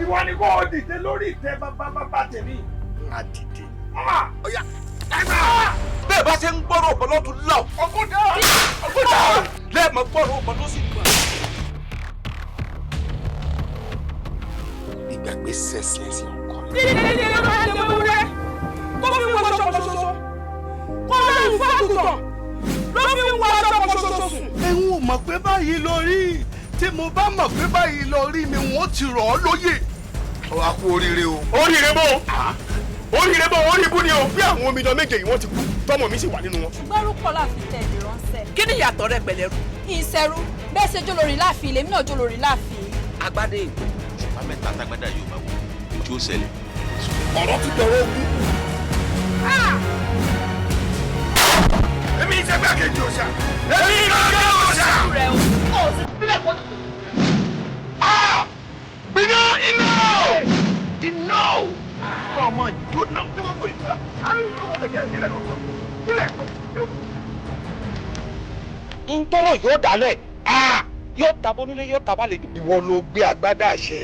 ìwọ ni kò dìde lórí ìtẹ́ bàbá tèmi. Má dìde. Ọ̀yá. Bẹ́ẹ̀ bá ṣe ń gbọ́rọ̀ ọ̀bọ lọ́tún lọ. Ọ̀gbọ́dà. Lẹ́ẹ̀mọ̀ gbọ́rọ̀ ọ̀bọ ló sì gbà. Ìgbàgbé sẹ́sìn ẹ̀sìn ọkọ. Ẹ̀hún ò mọ̀ pé báyìí lọ rí. Tí mo bá mọ̀ pé báyìí lọ rí mi, wọ́n ti rọ̀ ọ́ lóyè. Ó wá kú oríire o. Oríire bó? Oríire bó? Orí ikú ni o. Bí àwọn omidan méje yìí wọ́n ti kú, tọ́mọ mi sì wà nínú wọn. Gbárùkọ láàfin tẹ̀lé ránṣẹ́. Kí ni ìyàtọ̀ rẹ pẹ̀lẹ́rú? Ìṣẹ́rú bẹ́ẹ̀ ṣe jólórí láàfin ilé mi náà jólórí láàfin. Agbada ègbò. Ṣùgbọ́n mẹ́ta tágbádá yóò máa wò ojú ó ṣẹlẹ̀. Ọ̀rọ̀ ti dọ̀rọ̀ ogun. Èmi ìṣẹ́gbẹ́ kejì òṣà. Èmi ìgbàgbọ́ òṣà. Iná! Ọmọ ìjóná tí wọ́n kò ìgbà. Ntọ́rọ̀ yóò dálẹ̀. Yóò tabọ́ nílé yóò tabalẹ̀. Ìwọ ló gbé agbádá àṣẹ.